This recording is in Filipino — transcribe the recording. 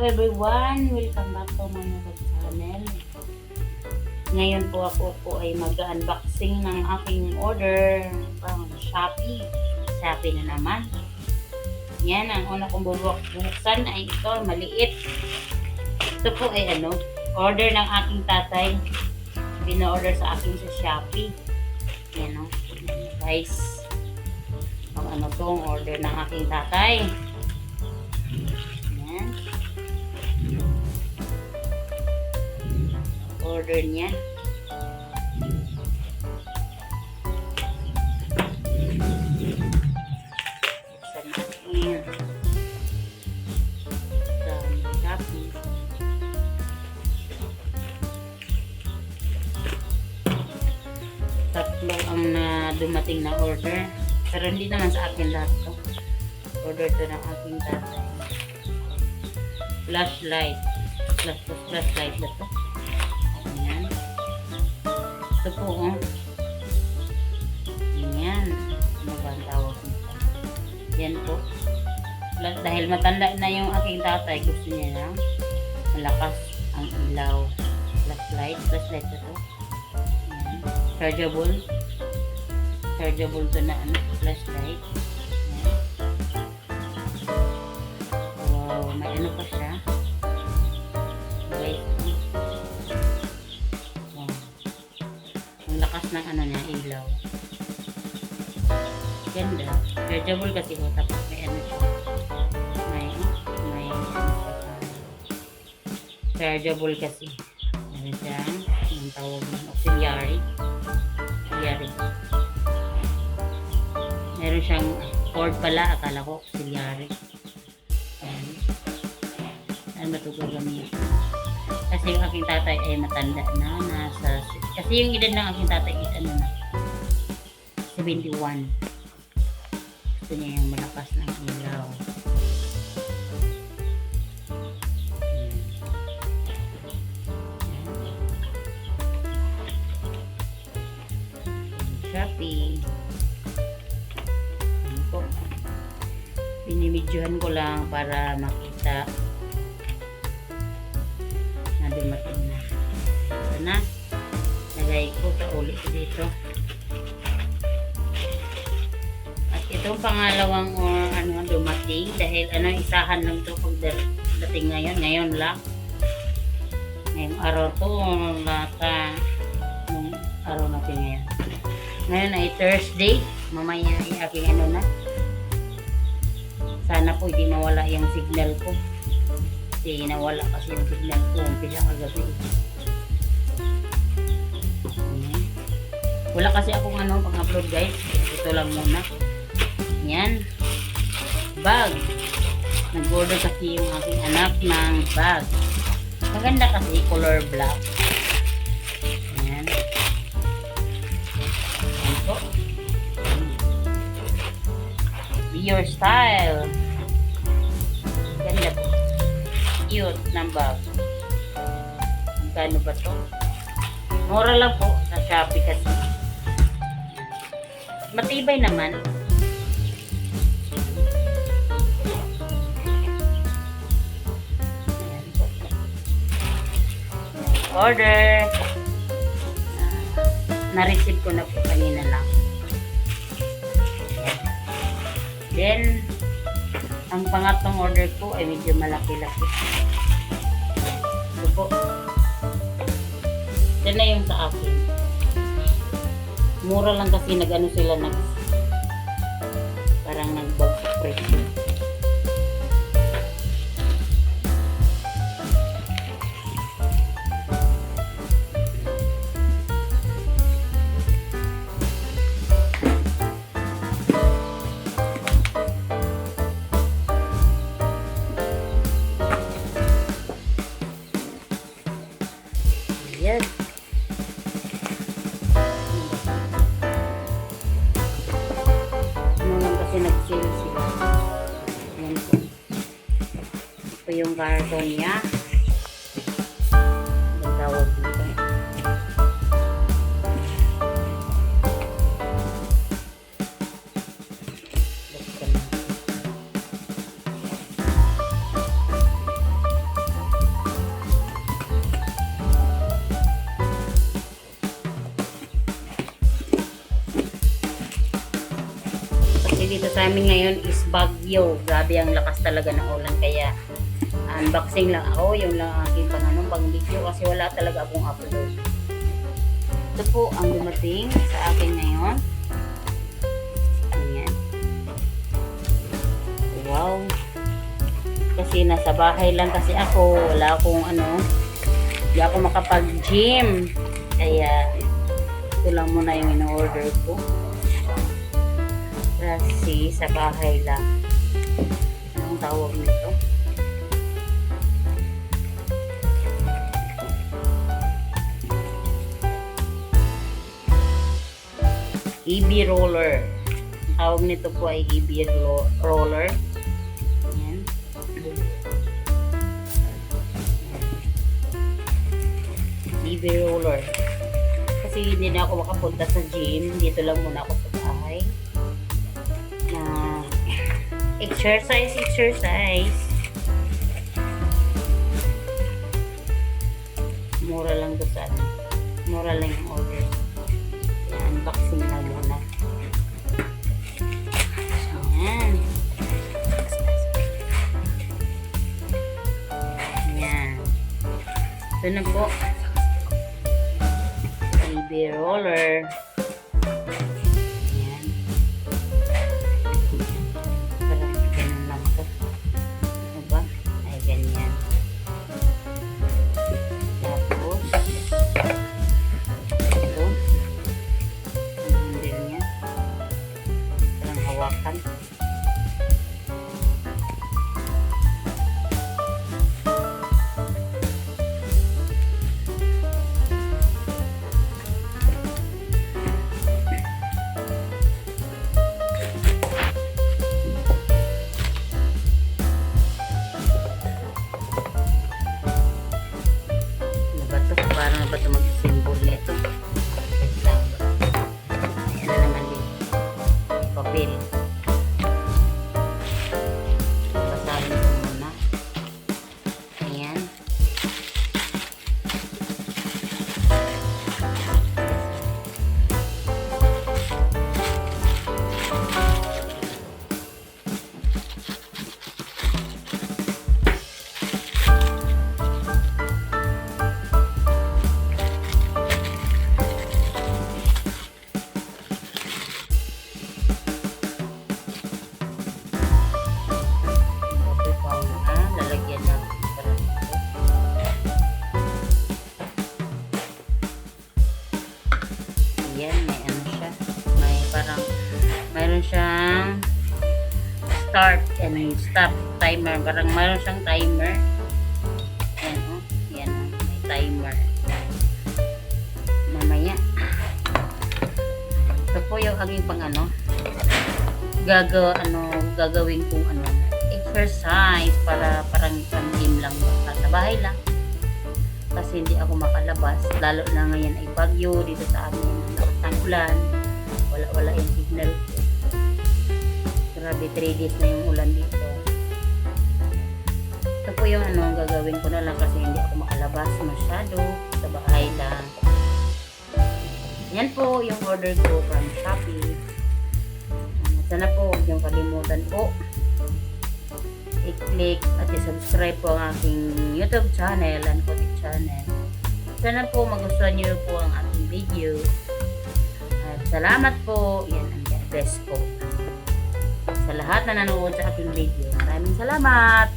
everyone! Welcome back to my YouTube channel. Ngayon po ako ay mag-unboxing ng aking order pang Shopee. Shopee na naman. Yan, ang una kong bubuksan ay ito, maliit. Ito po ay order ng aking tatay. Pina-order sa akin sa Shopee. Yan o. Guys. Ang tong order ng aking tatay. Yan. Order niya. Buksan natin. Shopee. Tatlo ang dumating na order. Pero hindi naman sa akin lahat to. Order to ng aking tatay. Flashlight. Flashlight na to. Ayan. Ito po, oh. Ayan. Ano ba ang tawag nito? Yan po. Dahil matanda na yung aking tatay, gusto niya na malakas ang ilaw. Flashlight na to. Ayan. Chargeable to na flashlight. Ayan. Wow, may pa siya. Guys, wow. Ang lakas ng niya, ilaw. Ganda. Chargeable kasi ko, tapos may siya. May chargeable kasi. Meron siyang ang tawag ng auxiliary. Meron siyang cord pala, akala ko auxiliary. Ayan. Saan ba ito gagamit? Kasi yung aking tatay ay matanda na, kasi yung edad ng aking tatay is 71. Gusto niya yung malakas ng ilaw. Shopee. Binimidyohan ko lang para makita na dumating na. Ito na. Lagay ko sa ulit dito. At itong pangalawang dumating dahil isahan lang to pagdating ngayon lang. Ngayong araw to lata ng araw natin ngayon. Ngayon ay Thursday. Mamaya ay aking na. Sana po hindi mawala yung signal ko. Kasi nawala kasi yung signal ko. Umpisa kagabi. Wala kasi akong pang-upload guys. Ito lang muna. Yan. Bag. Nag-order kasi yung aking anak ng bag. Maganda kasi color black. Yan. Yan po. Be your style. Ganda po. Cute ng bag. Magkano ba to? Mura lang po sa Shopee kasi. Matibay naman. Ayan po. Order. Na-receive ko na po kanina lang. Then, ang pangatlong order ko ay medyo malaki-laki. Ito po. Yan na yung sa akin. Mura lang kasi sila parang nag-bag presyo. Yes. Naman kasi nag-sale sila. Ayan po. Ito yung karton niya. Ang tawag dito. Buksan natin. dito sa amin ngayon is bagyo. Grabe ang lakas talaga ng ulan. Kaya unboxing lang ako. Yung lang aking pang video kasi wala talaga akong upload. Ito po ang dumating sa akin ngayon. Ayan. Wow. Kasi nasa bahay lang kasi ako. Wala akong hindi ako makapag-gym. Kaya ito lang muna yung in-order ko. Kasi sa bahay lang. Anong tawag nito? EB roller. Ang tawag nito po ay EB roller. Ayan. EB roller. Kasi hindi na ako makapunta sa gym. Dito lang muna ako sa bahay. Exercise. Mura lang to sa mura lang yung order. Yan, unboxing lang muna. Ayan. Ayan. Ito na po. Baby roller. Ayan. Parang ganun lang ito. Ano ba? Ay, ganyan. Tapos, ito. Ang handle niya. Parang hawakan. Paano na ba ito mag-symbol nito? Wait lang. Ayan na naman din. Papel. Basahin ko muna. Ayan. Lalagyan ng yan, may siya. May parang mayroon siyang start and stop timer. Parang mayroon siyang timer. Yan yan may timer. Mamaya. Ito po yung aking pang gagawin kong exercise para parang pang-gym lang sa bahay lang. Kasi hindi ako makalabas, lalo na ngayon ay bagyo dito sa amin, lakas ng ulan, wala yung signal ko. Grabe, 3 days na yung ulan dito. Ito po yung gagawin ko na lang kasi hindi ako makalabas masyado, sa bahay lang. Yan po yung order ko from Shopee. Sana po huwag niyong kalimutan po i-click at i-subscribe po ang aking YouTube channel and Kotik channel. Sana po magustuhan niyo po ang aking video. At salamat po. Yan ang God bless po sa lahat na nanonood sa aking video. Maraming salamat.